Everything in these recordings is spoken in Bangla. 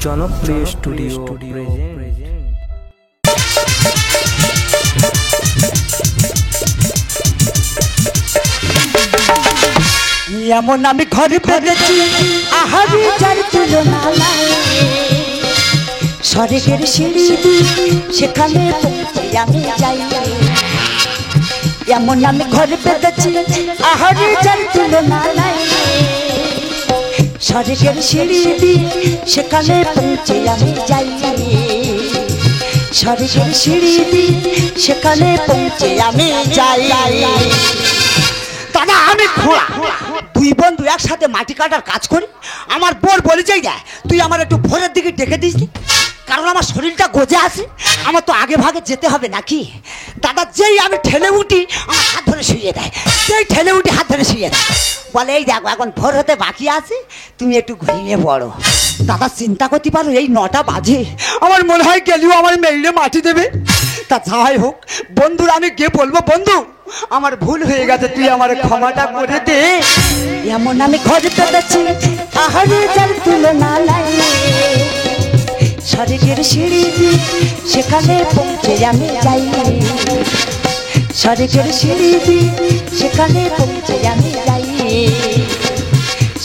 জনপ্রিয় স্টুডিও প্রেজেন্ট। এমন আমি ঘরে পেয়েছি আহারি যার তুলনা নাই, স্বর্গের সিঁড়ি সেখানে পৌঁছে আমি যাই। এমন আমি ঘরে পেয়েছি আহারি যার তুলনা নাই, স্বর্গের সিঁড়ি সেখানে পৌঁছে আমি যাই। স্বর্গের সিঁড়ি সেখানে পৌঁছে আমি যাই। দাদা আমি খোঁড়া, দুই বন্ধু একসাথে মাটি কাটার কাজ করি। আমার বোর বলে যাই দেয় তুই আমার একটু ভোরের দিকে ডেকে দিস, কারণ আমার শরীরটা গজে আছে, আমার তো আগে ভাগে যেতে হবে নাকি। দাদা যেই আমি ঠেলে উঠি আমার হাত ধরে শুয়ে দেয়, যেই ঠেলে উঠি হাত ধরে শুয়ে দেয়, বলে এই দেখো এখন ভোর হতে বাকি আছে, তুমি একটু ঘুমিয়ে পড়ো। দাদা চিন্তা করতে পারো এই 9টা বাজে, আমার মনে হয় গেলেও আমার মেইলে মাটি দেবে। তা যাই হোক বন্ধুরা, আমি গিয়ে বলবো বন্ধু আমার ভুল হয়ে গেছে, তুই আমার ক্ষমাটা করে দে। এমন আমি ঘরে পেতেছি আহারে যার তুলনা নাই, স্বর্গের সিঁড়ি সেখানে পৌঁছে আমি যাই। স্বর্গের সিঁড়ি সেখানে পৌঁছে আমি যাই।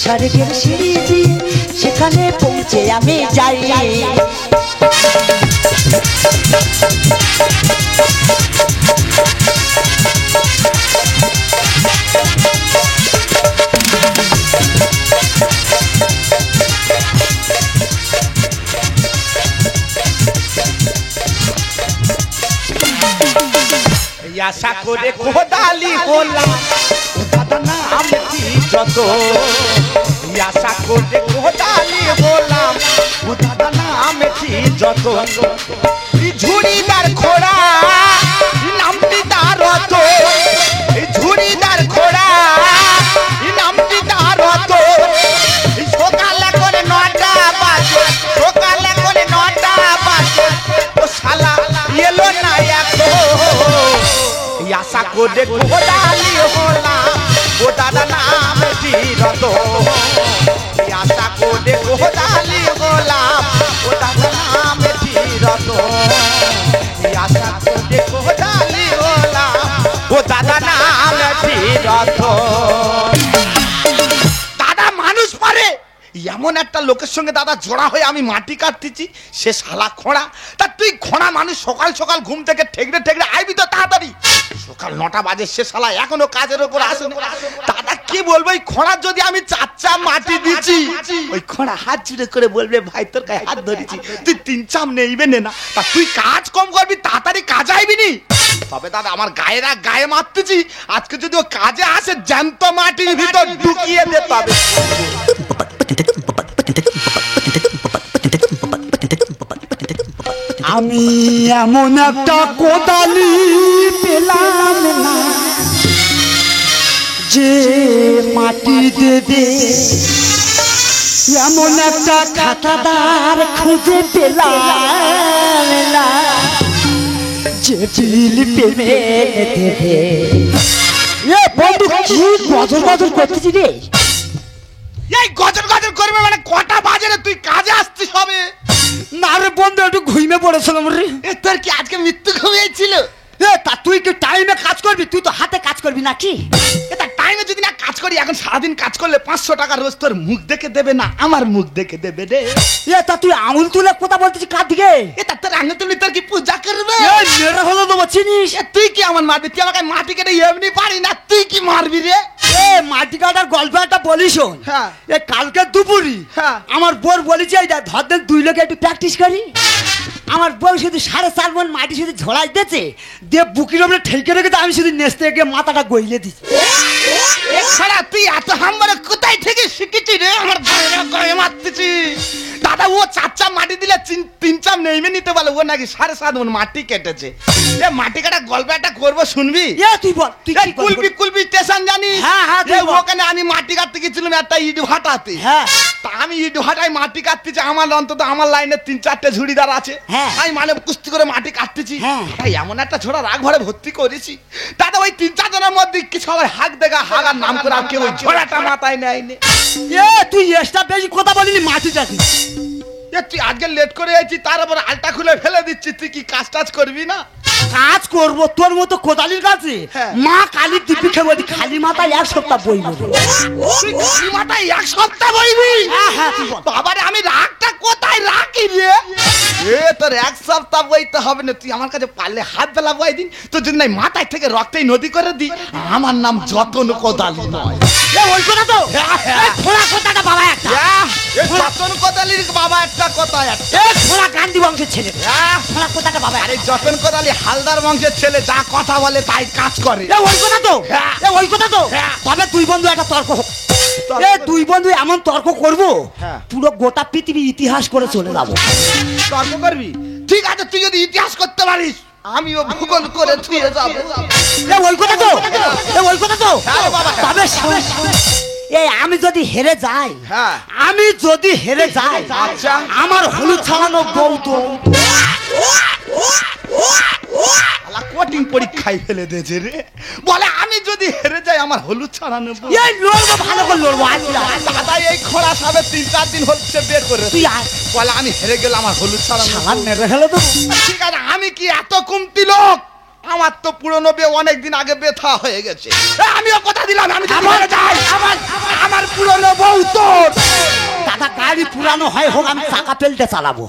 স্বর্গের সিঁড়ি সেখানে পৌঁছে আমি যাই। আশা করে কোদালি হলাম দাদা নাম যত, আশা করে কোদালি হলাম দাদা নাম যত, ঝুড়িদার খোড়া নামটি তার অত, ঝুড়িদার খোড়া নামটি তার অত, সকালে করে 9টা বাজে, সকালে করে 9টা বাজে, ও শালা এলো না এখন। আশা করে কোদালি হলাম ও দাদা নাম রত, আশা করে কোদালি হলাম ও দাদা নাম রত, আশা করে কোদালি হলাম ও দাদা নাম রত। দাদা মানুষ পারে এমন একটা লোকের সঙ্গে দাদা জোড়া হয়ে আমি মাটি কাটতেছি, সে শালা খোঁড়া। তা তুই খোঁড়া মানুষ সকাল সকাল ঘুম থেকে ঠেকড়ে ঠেকড়ে আইবি তো তাড়াতাড়ি, সকাল 9টা বাজে, সে শালা এখনো কাজের উপর আসে। দাদা কি বলবো, ওই খোঁড়ার যদি আমি 4 চাম মাটি দিচ্ছি, ওই খোঁড়া হাত জুড়ে করে বলবে ভাই তোর গায়ে হাত ধরেছি, তুই 3 চাম নেইবে না। তা তুই কাজ কম করবি, তাড়াতাড়ি কাজ আইবি নি। তবে দাদা আমার গায়েরা গায়ে মারতেছি, আজকে যদি ও কাজে আসে জ্যান্ত মাটির ভিতর ঢুকিয়ে দিতে হবে। আমি এমন একটা কোদালি পেলাম না যে মাটি দেবে, এমন একটা খাতাদার খুঁজে পেলাম না যে বিল পেবে দেবে। এ বন্ধু কি গজর গজর করতেছি রে? এই গজর গজর করবে মানে কটা বাজে রে, তুই কাজে আসছিস হবে? না রে বন্ধু একটু ঘুমিয়ে পড়েছিলাম রে। তোর কি আজকে মৃত্যু ঘুমিয়েছিল? তা তুই কি টাইমে কাজ করবি? তুই তো হাতে কাজ করবি নাকি? এটা টাইমে যদি না কাজ করি, এখন সারাদিন কাজ করলে 500 টাকা রোজ তোর মুখ দেখে দেবে না আমার মুখ দেখে দেবে রে। তা তুই আঙুল তুলে কথা বলতেছিস কার দিকে? এটা তোর আঙুল তুলি তোর কি পূজা করবে? মেরে হলো দেবো চিনিস? তুই কি আমার মারবি? তুই আমাকে মাটি কেটে এমনি পারি না, তুই কি মারবি রে? মাটি কাটার গল্প একটা বলি শোন। হ্যাঁ। কালকে দুপুরি আমার বোর বলেছি ধর দেন 2 লোকে একটু প্র্যাকটিস করি। আমার বউ শুধু 4.5 মণ মাটি শুধু ঝোড়াই দিয়েছে, দিয়ে বুকির ওপরে ঠেকে রেখেছে, আমি শুধু নেচতে গিয়ে মাথাটা গইলে দিচ্ছি। এছাড়া তুই এত হাম্বারে কোথায় থেকে শিখেছি রে আমার গায়ে মারতেছি? দাদা ও 4 চাম মাটি দিলে 3 চাম নেইমে নিতে বলে, ও নাকি 7.5 মণ মাটি কেটেছে। এ মাটি কাটা গল্প একটা করবো শুনবি? তুই বল, তুই কি কুলবি কুলবি স্টেশন জানিস? হ্যাঁ ওখানে আমি মাটি কাটতে গেছিলাম একটা ইট ভাটাতে। তা আমি ইট ভাটায় মাটি কাটতেছি, আমার অন্তত আমার লাইনে 3-4টে ঝুড়িদার আছে, আমি মানে কুস্তি করে মাটি কাটতেছি। এমন একটা ছোড়া রাগ ভরে ভর্তি করেছি, দাদা ওই 3-4 জনের মধ্যে কি সবাই হাক দেখা হাগার নাম করে কেউ ওই ঝোড়াটা মাথায় নেয়নি। তুই এক্সট্রা বেশি কথা বলিনি, মাটি যাচ্ছিস। তুই আজকে লেট করে আইছি, তার আবার আলটা খুলে ফেলে দিচ্ছি, তুই কি কাজ টাজ করবি না? কাজ করব তোর মতো কোদালির কাছে? হ্যাঁ। মা কালী দিব্যি খেয়ে বলছি খালি মাথায় এক সপ্তাহ বইব। তুই খালি মাথায় এক সপ্তাহ বইবি? হ্যাঁ হ্যাঁ তুই বল। বাবারে আমি রাগটা কোথায় রাখি রে? তোর এক সপ্তাহ বইতে হবে না, তুই আমার কাছে পারলে হাত বেলা বই দিন, তোর যদি নাই মাথায় থেকে রক্তেই নদী করে দি। আমার নাম যতন কোদালি নয়। ওই কথা তো হ্যাঁ, হ্যাঁ। এই খোলা কথাটা বাবা একটা। যতন কোদালির বাবা একটা কথা একটা। এই খোলা গান্ধী বংশের ছেলে। খোলা কথাটা বাবা। আরে যতন কোদালি হালদার বংশের ছেলে, যা কথা বলে তাই কাজ করে। ওই কথা তো হ্যাঁ। ওই কথা তো হ্যাঁ। তবে দুই বন্ধু একটা তর্ক হোক। তর্ক দুই বন্ধু এমন তর্ক করব হ্যাঁ। পুরো গোটা পৃথিবী ইতিহাস করে চলে যাবো। তর্ক করবি? ঠিক আছে, তুই যদি ইতিহাস করতে পারিস আমিও ভূগোল করে থুয়ে যাবো। ওই কথা তো ওই কথা তো হ্যাঁ বাবা, হ্যাঁ। তবে এই আমি যদি হেরে যাই, হ্যাঁ। আমি যদি হেরে যাই, আচ্ছা। আমার হলুদ ছাড়ানো বউ তো কঠিন পরীক্ষায় ফেলে দিয়েছে রে। বলে আমি যদি হেরে যাই আমার হলুদ ছাড়ানো বউ। এই লড়বো, ভালো করে লড়বো। আজকে দাদা এই খোঁড়া সাবে 3-4 দিন হচ্ছে বের করে। তুই আয়। বলে আমি হেরে গেলে আমার হলুদ ছাড়ানো বউ। সালান মেরে ফেলে তো। ঠিক আছে, আমি কি এত কমতি লোক? আমার তো পুরনো বে অনেক দিন আগে ব্যথা হয়ে গেছে। আমিও কথা দিলাম আমি যদি হেরে যাই আমার পুরনো বউ তোর। দাদা গাড়ি পুরানো হয় হোক, আমি চাকা পেলতে চালাবো।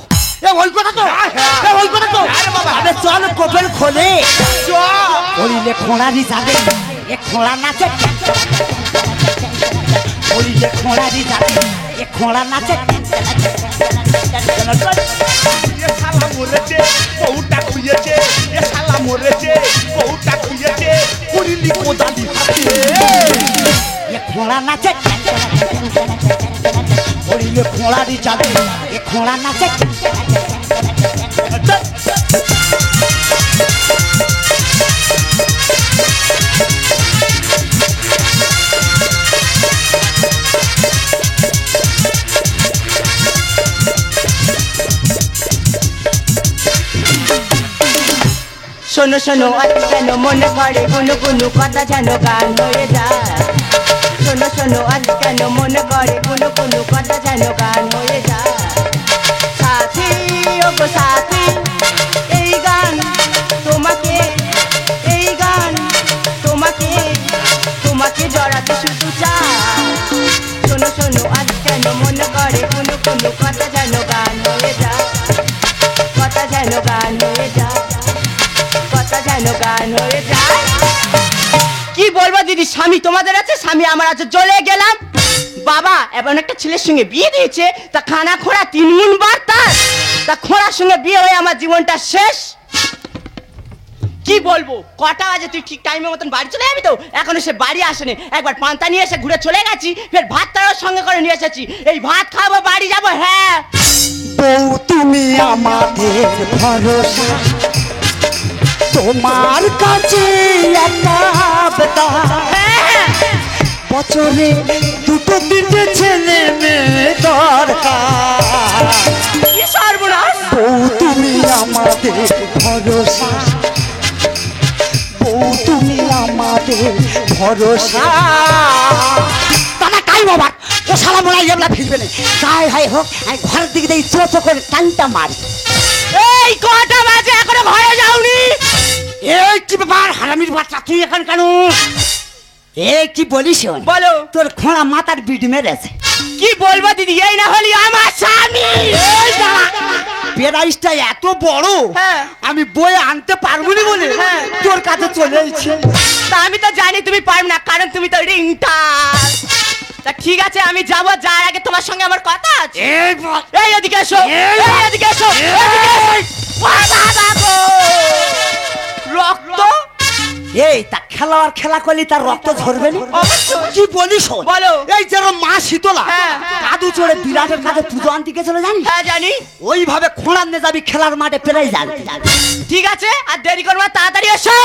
ওই কথা তো ওই কথা তো। আরে বাবা। আরে চল কোপেল খোলে চল। বলিলে খোঁড়ারি যাবে, এ খোঁড়া নাচে। বলিলে খোঁড়ারি যাবে, এ খোঁড়া নাচে। এ শালা মরেছে, বউটা খুইয়েছে। এ শালা মরেছে, বউটা খুইয়েছে। কুড়িলি কোদালি হাতে। এ খোঁড়া নাচে। বলিলে খোঁড়ারি যাবে, এ খোঁড়া নাচে। শোনো শোনো আজ কেন মনে করে কোনো কোনো কথা যেন গান হয়ে যায়। শোনো শোনো আজ কেন মনে করে কোনো কোনো কথা যেন গান হয়ে যায়। সাথী ও গো সাথী, এই গান তোমাকে, এই গান তোমাকে, তোমাকে জড়াতে শুধু চাই। শোনো শোনো আজ কেন মনে করে কোনো কোনো কথা যেন গান হয়ে যায়। কথা যেন গান হয়ে যায়, কথা যেন গান হয়ে যায়। কি বলবো দিদি, স্বামী তোমাদের আছে, স্বামী আমার আছে, চলে গেলাম। বাবা এমন একটা ছেলের সঙ্গে বিয়ে দিয়েছে, তা খানা খোঁড়া 3 গুণ বার তার। তা খোঁড়ার সঙ্গে বিয়ে হয়ে আমার জীবনটা শেষ। কি বলবো, কটা বাজে? তুই ঠিক টাইমের মতন বাড়ি চলে যাবি তো? এখনো সে বাড়ি আসেনি। একবার পান্তা নিয়ে এসে ঘুরে চলে গেছি, ফের ভাত তার সঙ্গে করে নিয়ে এসেছি। এই ভাত খাবো, বাড়ি যাবো। হ্যাঁ বউ তুমি আমাদের ভরসা, তোমার কাছে একটা বেটা। বছরে 2-3 ছেলে মেয়ে দরকার। কি সর্বনাশ! বউ তুমি আমাদের ভরসা, বউ তুমি আমাদের ভরসা। দাদা কাই বাবা, ও সালা মোড়া এবলা ফিরবে না। যাই হাই হোক, আমি ঘরের দিকে দিয়ে চো করে টানটা মারি। এই কটা বাজে, এখনো ঘরে যাওনি? এই কি ব্যাপার হারামির বাচ্চা, তুই এখন কেন? এই কি বলিস? বলো। তোর খোঁড়া মাথার বিট মেরেছে। কি বলবো দিদি, এই না হলি আমার স্বামী। এই দাঁড়া, পেরাইসটা এত বড় হ্যাঁ। আমি বয়ে আনতে পারবো না বলে হ্যাঁ। তোর কাছে চলে এসেছি। তা আমি তো জানি তুমি পারবে না, কারণ তুমি তো রিংটার। তা ঠিক আছে আমি যাবো, যার আগে তোমার সঙ্গে আমার কথা আছে। এই বল। এই এদিকে এসো, এই এই এদিকে এসো, এদিকে এসো। বাবা বাবা রক্ত। এই তা খেলোয়াড় খেলা করলে তার রক্ত ঝরবে না? অবশ্যই। কি বলিস? বলো। এই যেরকম মা শীতলা হ্যাঁ। কাদু চড়ে বিরাটের কাছে পুজো আনতে গেছিল জানিস? হ্যাঁ জানি। ওইভাবে খোঁড়ার নে যাবি খেলার মাঠে, পেরাই যাবে। ঠিক আছে, আর দেরি করবো না, তাড়াতাড়ি এসো।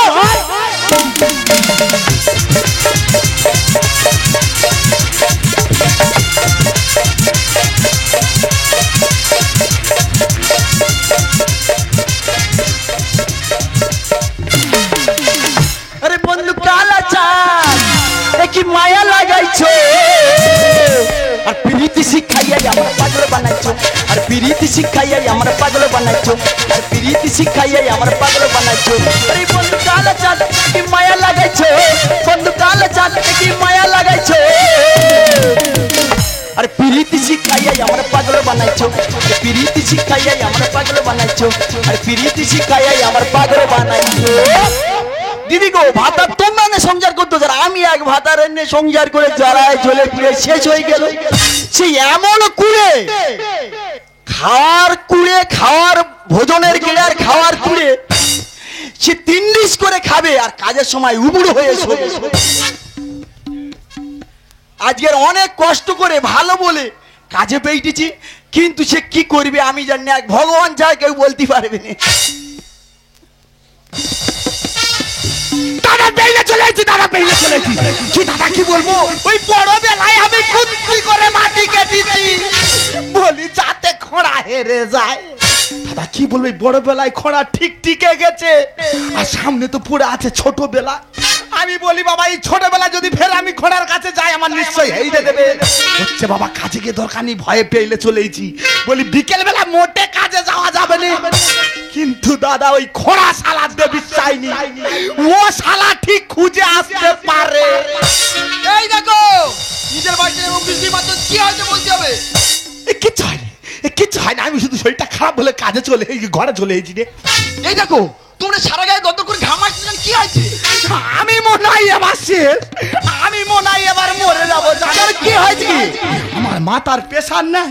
আরে বন্ধু কালা চাঁদ, এ কি মায়া লাগাইছো, আর প্রীতি শিখাইয়া আমার পাগল বানাইছো, আর প্রীতি প্রীতি শিখাইয়াই আমার পাগল বানাইছো, আর প্রীতি শিখাইয়াই আমার পাগল বানাইছো। আরে বন্ধু কালো চাঁদ কি মায়া লাগাইছো, বন্ধু কালো চাঁদ কি মায়া লাগাইছো। আর প্রীতি শিখাইয়াই আমার পাগল বানাইছো, প্রীতি শিখাইয়াই আমার পাগল বানাইছো, আর প্রীতি শিখাইয়াই আমার পাগল বানাইছো। দিদি গো, ভাতার তোমরা না সংসার করতো, যারা আমি এক ভাতার এনে সংসার করে যারাই জ্বলে পুড়ে শেষ হয়ে গেল। সেই এমন কুড়ে খাওয়ার ভোজনের গেলে আর খাওয়ার কুড়ে সে 3 ডিশ করে খাবে আর কাজের সময় উবুড় হয়ে শোবে। আজকের অনেক কষ্ট করে ভালো বলে কাজে পেয়েছি, কিন্তু সে কি করবে আমি জানি না, ভগবান ছাড়া কেউ বলতে পারবে না। দাদা বেইলে চলে এসেছি, দাদা বেইলে চলে এসেছি। কি দাদা কি বলবো, ওই বড় বেলায় আমি কুত্তি করে মাটি কেটেছি, বলি যাতে খোঁড়া হেরে যায়। দাদা কি বলবো, এই বড় বেলায় খোঁড়া ঠিক টিকে গেছে, আর সামনে তো পুরো আছে ছোটবেলা। আমি বলি বাবা এই ছোটবেলা যদি ফের আমি খোঁড়ার কাছে যাই আমার নিশ্চয়ই হেইরে দেবে। হচ্ছে বাবা কাজে গিয়ে দরকার নেই, ভয়ে পেইলে চলেইছি। বলি বিকেল বেলা মোটে কাজে যাওয়া যাবে না, কিন্তু দাদা ওই খোঁড়া শালা দেবী চাইনি, ও শালা ঠিক খুঁজে আসতে পারে। এই দেখো নিজের বাড়িতে এবং বৃষ্টি মাত্র কি হয়েছে বলতে হবে। কিচ্ছু হয়নি, কিচ্ছু হয় না, আমি শুধু শরীরটা খারাপ বলে কাজে চলে ঘরে চলে এসেছি রে। এই দেখো তোমরা সারা গায়ে দত্ত করে ঘাম আসছিলেন, কি হয়েছে? আমি মনে হয় এবার শেষ, আমি মনে হয় এবার মরে যাবো। জানার কি হয়েছে, আমার মাথার প্রেশার নাই,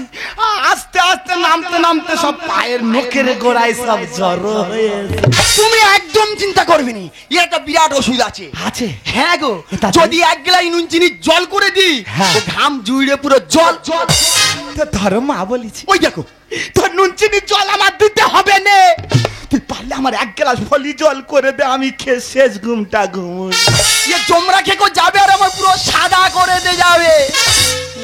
আস্তে আস্তে নামতে নামতে সব পায়ের নখের গোড়ায় সব জড়ো হয়েছে। তুমি একদম চিন্তা করবে নি, এর একটা বিরাট ওষুধ আছে। আছে? হ্যাঁ গো, এটা যদি 1 গ্লাস নুন চিনি জল করে দিই, হ্যাঁ। ও ঘাম জুড়ে পুরো জল জল। তো ধরো মা বলেছি, ওই দেখো তোর নুন চিনি জল আমার দিতে হবে না, তুই পারলে আমার 1 গ্লাস ফলি জল করে দে, আমি খেয়ে শেষ ঘুমটা ঘুমোই। ये তোমরা খেকো যাবে আর আমার পুরো সাদা করে দিয়ে যাবে।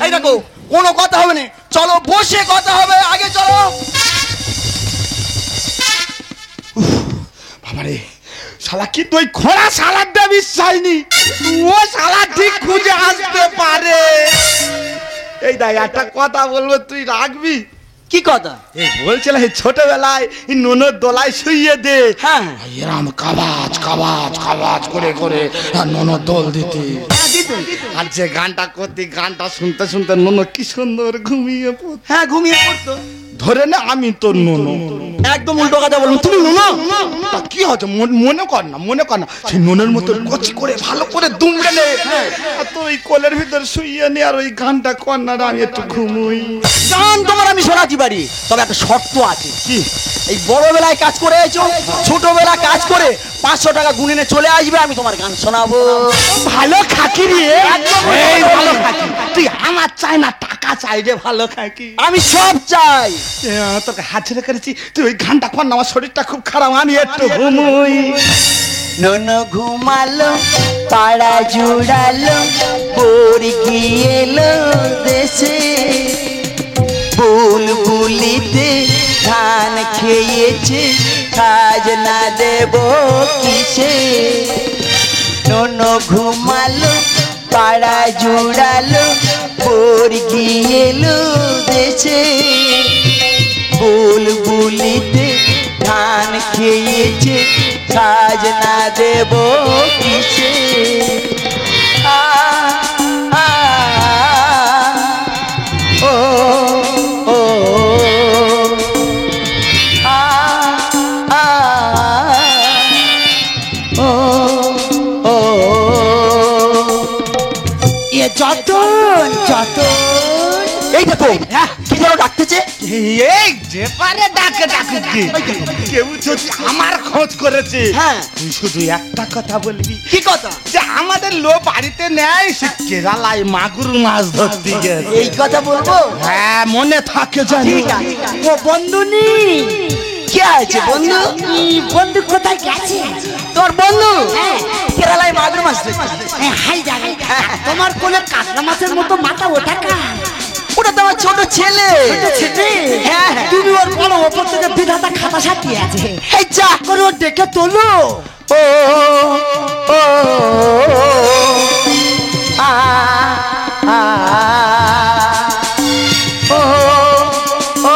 এই দেখো কোনো কথা হবে না, চলো বসে কথা হবে, আগে চলো। বাবারে শালা কিন্তু ওই খোড়া শালার দেব বিশ্বাসনি, ও শালা ঠিক খুঁজে আসতে পারে। এই দেখ একটা কথা বলবো, তুই রাখবি? কি কথা? এই বলছিলাম এই ছোটবেলায় নুনের দোলায় শুইয়ে দে, হ্যাঁ এরম কাবাজ কাবাজ কাবাজ করে করে নুনের দোল দিতে, আর যে গানটা করতি গানটা শুনতে শুনতে নুনো কি সুন্দর ঘুমিয়ে পড়ত। হ্যাঁ ঘুমিয়ে পড়তো। ধরে না আমি তোর নুনো, একদম উল্টো কথা বলবো, তুমি নুনো। তা কি হচ্ছে মনে কর না, মনে কর না, সেই নুনের মতো কচি করে ভালো করে দুমড়ে নে, আর তুই ওই কোলের ভিতর শুইয়ে নে, আর ওই গানটা কর না, আমি একটু ঘুমোই। গান তোমার আমি শোনাতে পারি, তবে একটা শর্ত আছে। কি? এই বড়বেলায় কাজ করে আইছো, ছোটবেলা কাজ করে 500 টাকা গুনে নিয়ে চলে আসবে, আমি তোমার গান শোনাবো। ভালো খাকি রে, একদম এই ভালো খাকি, তুই আমার চাই না টাকা চাই রে, ভালো খাকি। আমি সব চাই। তোকে হাত ছেড়ে করেছি, তুই ওই গানটা কর না, আমার শরীরটা খুব খারাপ, আমি একটু ঘুমোই। ননো ঘুমালো পাড়া জুড়ালো, বোর গিয়েলো দেশে, বুলবুলিতে ধান খেয়েছে, খাজনা দেব কিসে। ননো ঘুমালো পাড়া জুড়ালো, বোর গিয়েলো দেশে, বুলবুলিতে ধান খেয়েছে, খাজনা দেব কিসে। আ আ ও ও আ আ ও ও এ যতন যতন। এই দেখো কি যেন ডাকতেছে। এই যে পারে ডাকে ডাকুক গে। কেউ যদি আমার খোঁজ করেছে, হ্যাঁ তুই শুধু একটা কথা বলবি, কি কথা? যে আমাদের লোক বাড়িতে নেয়, সে কেরালায় মাগুর মাছ ধরতে গেছে। এই কথা বলবো? হ্যাঁ মনে থাকে জানি। ঠিক আছে। ও বন্ধু নি কি আছে বন্ধু? বন্ধু কোথায় গেছে? তোর বন্ধু হ্যাঁ। কেরালায় মাগুর মাছ ধরছে। হাই জায়গায় তোমার কোলে কাতলা মাছের মতো মাথা ওঠা কা? ওটা তো আমার ছোট ছেলে। ছেলে? হ্যাঁ। তুমি ওর বলো ওপর থেকে বিধাতা খাতা সাটিয়ে আছে, এই যা করে ওর ডেকে তোলো। ও ও আ আ ও ও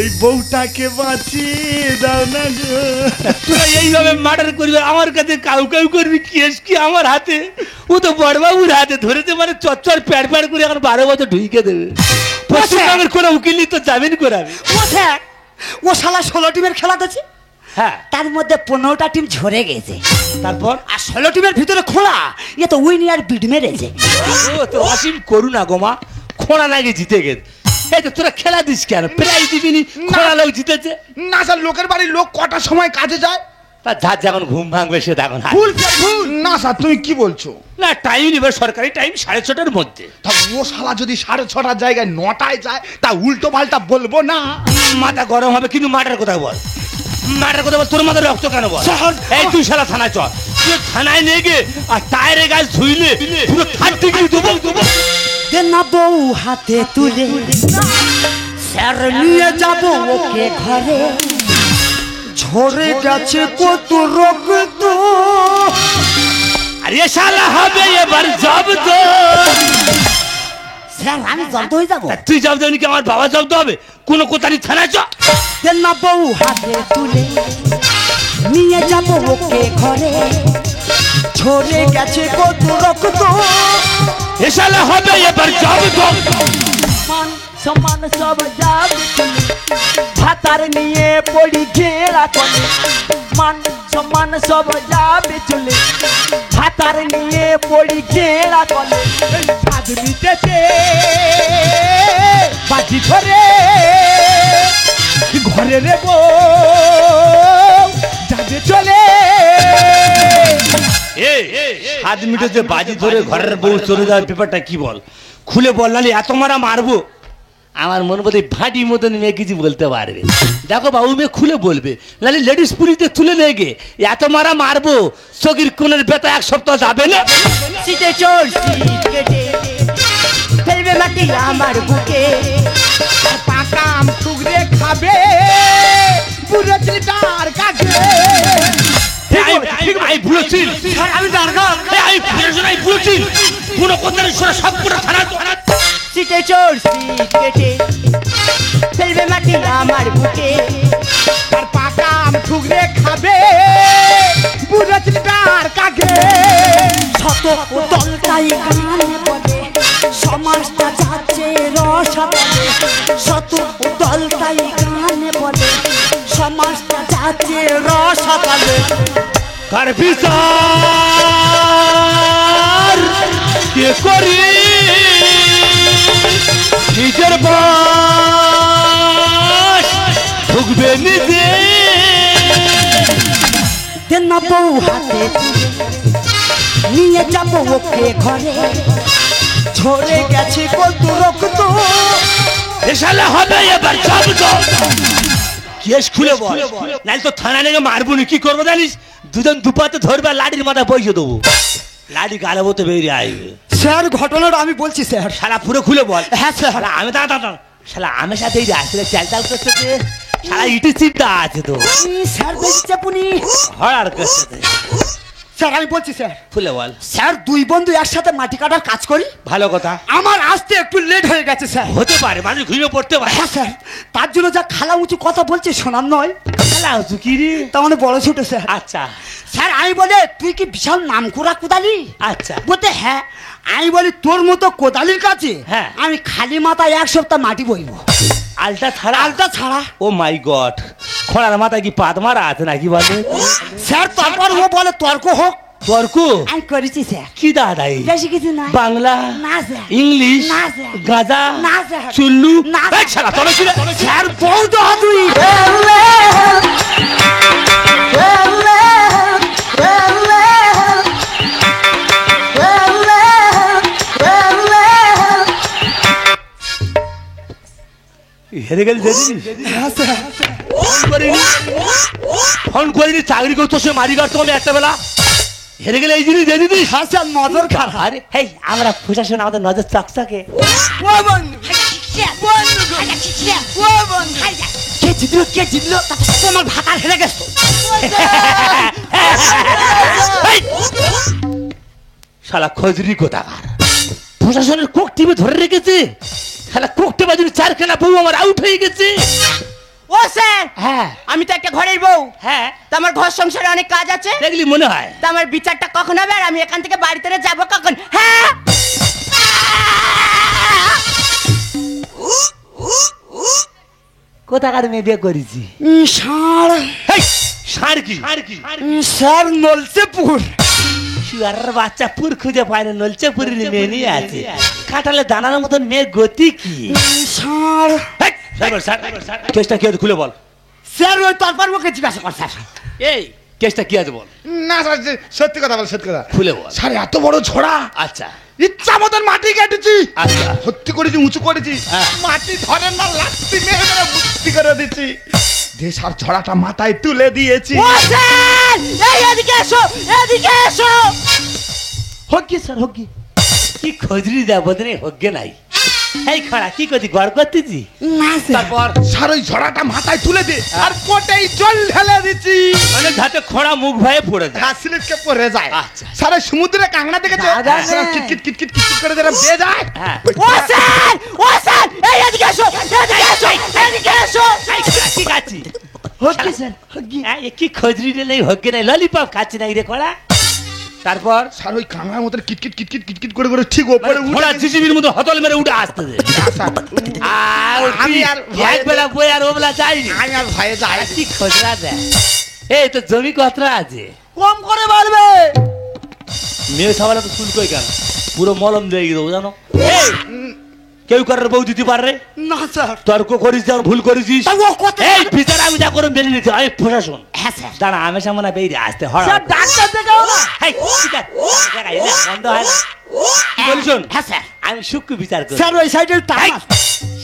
এই বউটাকে বাঁচিয়ে দাও না গো। তোরা এইভাবে মার্ডার করবি আমার কাছে কাউ কাউ করবি কেস কি আমার হাতে ও তো বড়বাবুর হাতে ধরেছে মানে চচ্চর প্যাড প্যাড করে এখন 12 বছর ঢুকে দেবে পশ্চিমবঙ্গের কোনো উকিল তো জামিন করাবে ও স্যার ও শালা 16 টিমের খেলা দিচ্ছে হ্যাঁ তার মধ্যে 15টা টিম ঝরে গেছে তারপর আর 16 টিমের ভিতরে খোলা এ তো উইন আর বিড মেরেছে ও তো অসীম করুণা গোমা খোঁড়া নাকি জিতে গেছে এই তো তোরা খেলা দিস কেন প্রাইজ দিবিনি খোঁড়া লোক জিতেছে না স্যার, লোকের বাড়ির লোক কটার সময় কাজে যায়? তার ধার যখন ঘুম ভাঙবে সে তখন হাত। ভুল স্যার, ভুল। না স্যার, তুমি কি বলছো? না টাইম নেবে সরকারি টাইম 6:30টার মধ্যে তা ও শালা যদি 6:30টার জায়গায় 9টায় যায় তা উল্টো পাল্টা বলবো না? মাথা গরম হবে কিন্তু মাটার কথা বল মাটার কথা বল তোর মাথায় রক্ত কেন বল এই তুই শালা থানায় চল তুই থানায় নিয়ে গে আর টায়ারে গাছ ধুইলে পুরো 30 দেবো দেন না বউ হাতে তুলে স্যার নিয়ে যাব ওকে ঘরে ঝরে গেছে কত রক্ত আরে শালা হবে এবার জব্দ স্যার আমি জব্দ হয়ে যাবো তুই জব্দ হবি কি আমার বাবা জব্দ হবে কোন কোথায় থানায় চ দেন না বউ হাতে তুলে নিয়ে যাব ওকে ঘরে ঝরে গেছে কত রক্ত এ শালা হবে এবার জব্দ মান সম্মান সব যাবে চলে ভাতার নিয়ে পড়ি ঘেরা করে মান সম্মান সব যাবে চলে ভাতার নিয়ে পড়ি ঘেরা করে স্বাদ মিটেছে বাজি ধরে ঘরে রেব যাবে চলে হাত মিটেছে বাজি ধরে ঘরের বউ চলে যাওয়ার ব্যাপারটা কি বল খুলে বল নালে এত মারা মারবো আমার মনে বোধ ভাটি মতন মেয়ে কিছু বলতে পারবে দেখো বাবু মেয়ে খুলে বলবে নালে লেডিস পুলিশে তুলে নিয়ে গে এত মারা মারবো চকির কোনের বেতা 1 সপ্তাহ যাবে না সিটে চোর সিট কেটে ফেলবে মাটি আমার বুকে পাকা আম টুকরে খাবে পুরো চিটার কাছে আমি বুঝেছিল আমি দাঁড়া আমি বুঝেছিল কোনো কথা সব পুরো থানা সিটে চোর সিট কেটে ফেলবে মাটি আমার বুকে আর পাকা আম টুকরে খাবে পুরো চিটার কাছে শত দলটাই গানে বলে সমাজটা যাচ্ছে রসাতলে শত দলটাই গানে বলে সমাজটা যাচ্ছে রসাতলে কার বিচার কে করি নিজের বাস ঢুকবে নিজে দেন না বউ হাতে তুলে নিয়ে যাব ওকে ঘরে ঝরে গেছে কত রক্ত এসালে হবে এবার জব্দ কেস খুলে বল নাইলে তো থানা নিয়ে মারবো না কি করবো জানিস দুজন দুপাতে ধরবে আর লাঠির মাথা বসে দেবো লাঠি গালাবো তো বেরিয়ে আসবে স্যার ঘটনাটা আমি বলছি স্যার শালা পুরো খুলে বল হ্যাঁ স্যার শালা আমি দাঁড়া শালা আমার সাথে এই আসলে চাল চাল করতেছে শালা ইটি চিন্তা আছে তো স্যার বেঁচেছে পুনি হড়ার করতেছে স্যার আমি বলছি স্যার খুলে বল স্যার দুই বন্ধু একসাথে মাটি কাটার কাজ করি ভালো কথা আমার আসতে একটু লেট হয়ে গেছে স্যার হতে পারে মানুষ ঘুমিয়ে পড়তে পারে হ্যাঁ স্যার তার জন্য যা খালা উঁচু কথা বলছে শোনার নয় শালা হচ্ছে কি রে তার মানে বড় ছোট স্যার আচ্ছা স্যার আমি বলে তুই কি বিশাল নাম করা কোদালি আচ্ছা বলতে হ্যাঁ আমি বলি তোর মতো কোদালির কাছে হ্যাঁ। আমি খালি মাথায় 1 সপ্তাহ মাটি বইব আলটা ছাড়া আলটা ছাড়া ও মাই গড খোঁড়ার মাথায় কি পাত মারা আছে নাকি বলে স্যার তারপর ও বলে তর্ক হোক তর্ক আমি করেছি স্যার কি দাদাই বেশি কিছু না বাংলা না স্যার ইংলিশ না স্যার গাঁজা না স্যার চুল্লু না এই শালা তবে কি রে? স্যার বৌদ্ধ তুই হেরে গেল ফোন করিনি চাকরি করতো সে মারি কাটতো আমি একটা বেলা হেরে গেলে এই জিনিস দিয়ে দিদিস হ্যাঁ স্যার নজর খারাপ আরে হেই আমরা প্রশাসন আমাদের নজর চকচকে কে জিতলো তোমার ভাতার হেরে গেছো এই! শালা খজরি কোথাকার প্রশাসনের কোক টিমে ধরে রেখেছে শালা কোক টিমে যদি 4খানা বউ আমার আউট হয়ে গেছে ও স্যার, হ্যাঁ আমি তো একটা ঘরের বউ। হ্যাঁ তা আমার ঘর সংসারে অনেক কাজ আছে। দেখলি মনে হয়। তা আমার বিচারটা কখন হবে আর আমি এখান থেকে বাড়িতে যাব কখন? হ্যাঁ, কোথাকার মেয়ে বিয়ে করেছি? ষাঁড় কি? স্যার নলসেপুর। শুয়ারের বাচ্চা পুর খুঁজে পায় না, নলছে পুরীর মেয়ে নিয়ে আছে। কাঁঠালে দানার মতন মেয়ের গতি কি? স্যার কেসটা কি আছে খুলে বল। স্যার ওই তরফার মুখে জিজ্ঞাসা কর স্যার। এই কেসটা কি আছে বল, না স্যার, সত্যি কথা বল, সত্যি কথা। খুলে বল। স্যার এত বড় ঝোড়া, আচ্ছা ইচ্ছা মতন মাটি কেটেছি, আচ্ছা ভর্তি করেছি, উঁচু করেছি, হ্যাঁ। মাটি ধরে না, লাত্তি মেরে মেরে ভর্তি করে দিচ্ছি, দিয়ে স্যার ঝোড়াটা মাথায় তুলে দিয়েছি। ও স্যার, এই এদিকে এসো, এদিকে এসো। Hockey sir hockey. কি খোঁজরি দেব রে, হগ্গে নাই। এই খড়া কি করছি, গড় করতেছি? না স্যার। তারপর স্যার ওই ঝোড়াটা মাথায় তুলে দিয়ে আর কোটেই জল ঢেলে দিচ্ছি, মানে যাতে খড়া মুখ ভয়ে পড়ে যায়। ঘাস স্লিপকে পড়ে যায়। আচ্ছা। স্যার ওই সমুদ্রে কাঁকড়া দেখেছো, দাদা রে। Sir kit kit kit kit kit করে যারা বেয়ে যায়, হ্যাঁ ও স্যার, ও স্যার, এই এদিকে এসো, এদিকে এসো, এদিকে এসো। ঠিক আছে। Hockey sir, hockey. হ্যাঁ এ কি খোঁজরি নেই, হগ্গে নাই, ললিপপ খাচ্ছি নাই রে খড়া। তারপর স্যার ওই কাঁকড়ার মতন kit kit kit kit kit kit করে করে ঠিক ওপরে উঠে খোড়া গেছি। জিজিবির মতো হতল মেরে উঠে আসতে দে। স্যার, আমি আর একবেলা বই আর ওবেলা যাইনি। আমি আর ভয়ে যাই। কি খোঁজরা দেয়। এই তো জমি কতটা আছে? কম করে বলবে। মেয়ে সবাই তো শুনতো কেন, পুরো মলম দিয়ে দেবো জানো। এই, কেউ করার বউ দিতে পারে? না স্যার। তর্ক করিস, যেমন ভুল করেছিস। তা ও কত- এই বিচার আমি যা করে মেনে নিচ্ছি, আমি প্রশাসন। হ্যাঁ স্যার। দাঁড়া আমি সামনে বেরিয়ে আসতে হয়। স্যার ডাক্তার দেখাও না। বন্ধ হয় না। কি বলিস শোন? হ্যাঁ স্যার। আমি সূক্ষ্ম বিচার করি। স্যার ওই সাইডে টান।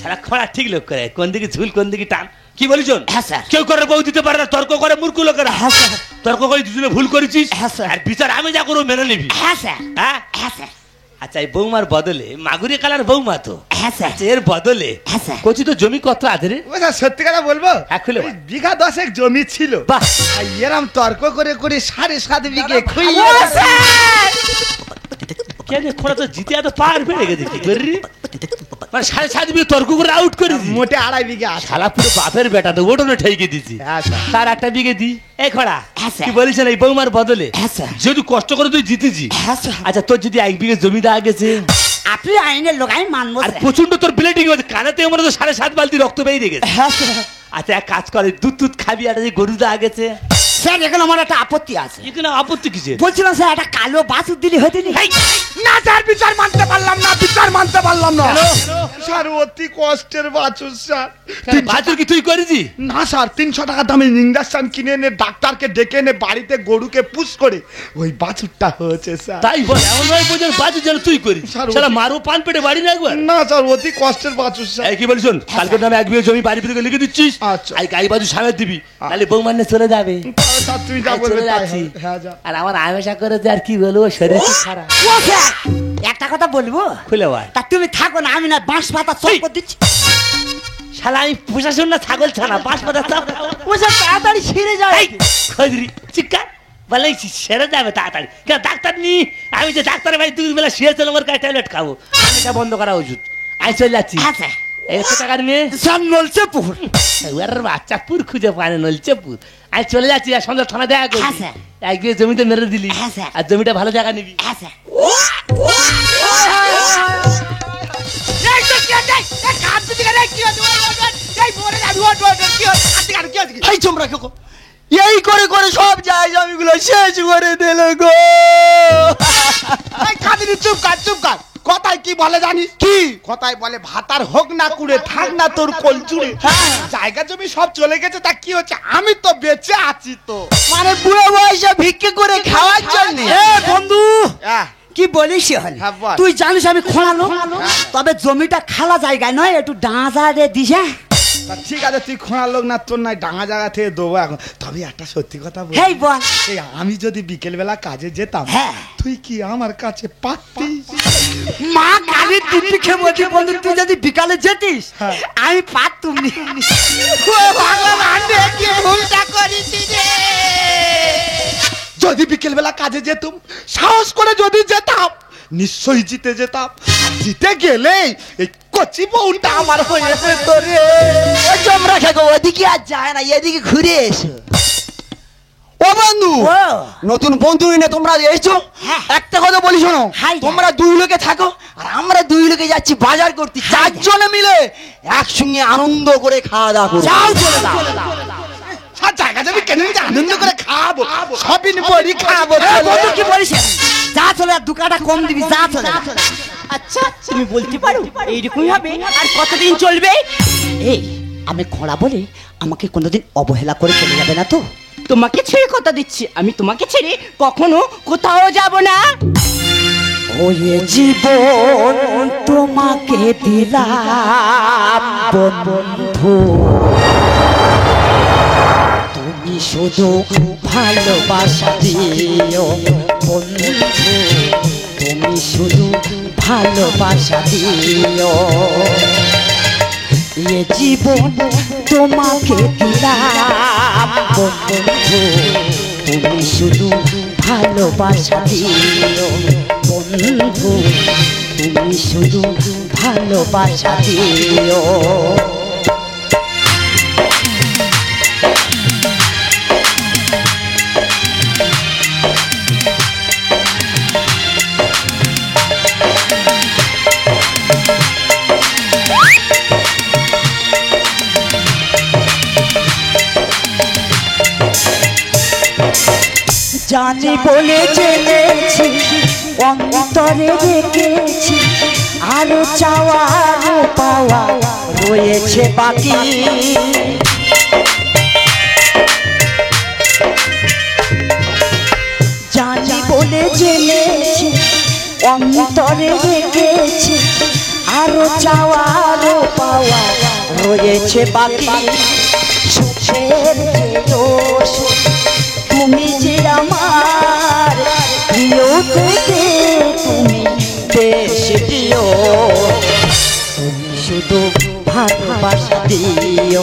সারা খোড়া ঠিক লোক করে, কোন দিকে ঝুল কোন দিকে টান। কি বলিস শোন? হ্যাঁ স্যার। কেউ করে বউ দিতে পারে না, তর্ক করে মূর্খ লোকেরা। হ্যাঁ স্যার। তর্ক করে দুজনে ভুল করেছিস। হ্যাঁ স্যার। আর বিচার আমি যা করবো মেনে নিবি। হ্যাঁ স্যার। হ্যাঁ হ্যাঁ স্যার। আচ্ছা এই বৌমার বদলে মাগুরি কালার বৌমা তো। হ্যাঁ স্যার। আচ্ছা, এর বদলে হ্যাঁ স্যার। কচি তো জমি কত আছে রে? ও স্যার সত্যি কথা বলবো, হ্যাঁ, খুলে বল। ওই বিঘা 10 জমি ছিল। বাহ। আর এরম তর্ক করে করে 7.5 বিঘে ও খুইয়ে স্যার। কেন খোড়া তো জিতে এত পার পেয়ে গেছে, কি করি মানে 7.5 বিঘে তর্ক করে আউট করে দিই। মোটে 2.5 বিঘে আছে। শালা পুরো বাপের বেটা তো ওটনে ঠেকে দিছি। হ্যাঁ স্যার। তার একটা বিঘে দি। এই খোড়া হ্যাঁ স্যার। কি বলিস এই বৌমার বদলে হ্যাঁ স্যার। যেহেতু কষ্ট করে তুই জিতেছি, হ্যাঁ স্যার। আচ্ছা তোর যদি 1 বিঘে জমি দেওয়া গেছে আপনি আইনের লোক, আমি মানবো আর স্যার। প্রচন্ড তোর ব্লিডিং হচ্ছে, কানেতে মনে তো 7.5 বালতি রক্ত বেরিয়ে গেছে। হ্যাঁ স্যার। আচ্ছা এক কাজ করে, দুধ দুধ খাবি, আর যে গরু দেওয়া গেছে, স্যার এখানে আমার একটা আপত্তি আছে। এখানে আপত্তি কিসের? বলছিলাম স্যার একটা কালো বাছুর দিলে হতে নি। না স্যার, বিচার মানতে পারলাম না, বিচার মানতে পারলাম না। কেন? স্যার অতি কষ্টের বাছুর স্যার। বাছুর কি তুই করেছি? না স্যার, 300 টাকা দামে ইঞ্জেকশন কিনে এনে ডাক্তারকে ডেকে এনে বাড়িতে গরুকে পুশ করে ওই বাছুরটা হয়েছে স্যার। তাই বল, এমন নয় বোঝার বাছুর যেন তুই করিস। স্যার, শালা মারো পান পেটে বাড়ি না একবার। না স্যার, অতি কষ্টের বাছুর স্যার। এই কি বলিস শোন, কালকে নামে 1 বিঘে জমি বাড়ি ফিরে লিখে দিচ্ছিস। আচ্ছা। এই গাই বাজু সামনে দিবি, তাহলে বৌমা নিয়ে চলে যাবে। তাহলে স্যার তুমি যা আমি বলবে চলে তাই যাচ্ছি। হবে। হ্যাঁ যা। আর আমার আমেশা করে যে আর কি বলবো, শরীর খুব খারাপ। ও স্যার একটা কথা বলবো। খুলে বল। তা তুমি থাকো না, আমি না বাঁশ পাতা চপ করে দিচ্ছি। শালা আমি প্রশাসন না ছাগল ছানা, 5 পাতা চাপ। ও স্যার তাড়াতাড়ি ছিঁড়ে যায়। খজরি চিৎকার বলে সেরে যাবে তাড়াতাড়ি। কেন ডাক্তার নি, আমি যে ডাক্তারের বাড়ি 2 বেলা শুয়েছিল, আমার কাছে ট্যাবলেট খাবো, এটা বন্ধ করা ওষুধ। আমি চলে যাচ্ছি। হ্যাঁ স্যার। এই কত টাকার মেয়ে? স্যার নলসেপুর। ওর বাচ্চা পুর খুঁজে পায় না, নলছে পুর। আমি চলে যাচ্ছি, আর সন্ধ্যা থানা দেখা হ্যাঁ, করছি। স্যার। 1 বিঘে জমিতে মেরে দিলি, হ্যাঁ, স্যার। আর জমিটা ভালো জায়গা নিবি। হ্যাঁ স্যার। এই তোমরা কে গো? এই করে করে সব জায়গা জমিগুলো শেষ করে দিল গো। এই কাঁদিনি, চুপ কর চুপ কর। কথায় কি বলে জানিস? কি কথায় বলে, ভাতার হোক না কুড়ে থাক না তোর কোল জুড়ে। জায়গা জমি সব চলে গেছে, তা কি হচ্ছে, আমি তো বেঁচে আছি তো। মানে বুড়ো বয়সে ভিক্ষে করে খাওয়ার জন্য। এ বন্ধু আহ, কি বলিস হল, হ্যাঁ, বল। তুই জানিস আমি খোঁড়ানো, তবে জমিটা খালা জায়গায় নয়, একটু ডাঁজা রে দিস। তা ঠিক আছে, তুই খোঁড়ার লোক না, তোর নাই ডাঙা জায়গা থেকে দেবো এখন। তবে একটা সত্যি কথা বল, হেই বল। এই আমি যদি বিকেল বেলা কাজে যেতাম, হ্যাঁ। তুই কি আমার কাছে পারতিস? মা কালি দিব্যি খেয়ে বলছি বন্ধু, তুই যদি বিকালে যেতিস হ্যাঁ। আমি পারতুম নি। যদি বিকেল বেলা কাজে যেতাম, সাহস করে যদি যেতাম, নিশ্চয়ই জিতে যেতাম। জিতে গেলেই এই কচি বউটা আমার হয়েছে তোরে। ও চমড়া খেকো ওদিকে আর যায় না, এদিকে ঘুরে এসো। ও বন্ধু, ও নতুন বন্ধু এনে তোমরা এসছো। হ্যাঁ। একটা কথা বলি শোনো, হাই। তোমরা দুই লোকে থাকো আর আমরা দুই লোকে যাচ্ছি বাজার করতে। চারজনে মিলে একসঙ্গে আনন্দ করে খাওয়া দাওয়া করবো। যাও চলে যাও। আর জায়গা যাবি কেন, আনন্দ করে খাবো, সবিন বড়ি খাবো। বন্ধু কি বলিস? যা চলে, আর 2 কাটা কম দিবি, যা চলে। আচ্ছা তুমি বলতে পারো এইরকমই হবে আর কতদিন চলবে? এই আমি খোঁড়া বলে আমাকে কোনোদিন অবহেলা করে চলে যাবে না তো? তোমাকে ছেড়ে কথা দিচ্ছি, আমি তোমাকে ছেড়ে কখনো কোথাও যাব না। ওরে জীবন তোমাকে দিলাম বন্ধু, তুমি শুধু ভালোবাসা দিও বন্ধু, তুমি শুধু ভালোবাসা দিও। এ জীবন তোমাকে দিলাম বন্ধু, তুমি শুধু ভালোবাসা দিও বন্ধু, তুমি শুধু ভালোবাসা দিও। জানি বলে জেনেছি, অন্তরে রেখেছি, আরো চাওয়া আরো পাওয়া রয়েছে বাকি। জানি বলে জেনেছি, অন্তরে রেখেছি, আরো চাওয়া আরো পাওয়া রয়েছে বাকি। সুখের যে সুখ, তুমি যে আমার প্রিয় থেকে তুমি বেশ প্রিয়, তুমি শুধু ভালোবাসা দিও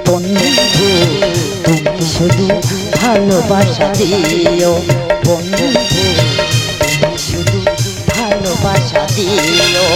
বন্ধু, তুমি শুধু ভালোবাসা দিও বন্ধু, তুমি শুধু ভালোবাসা দিও।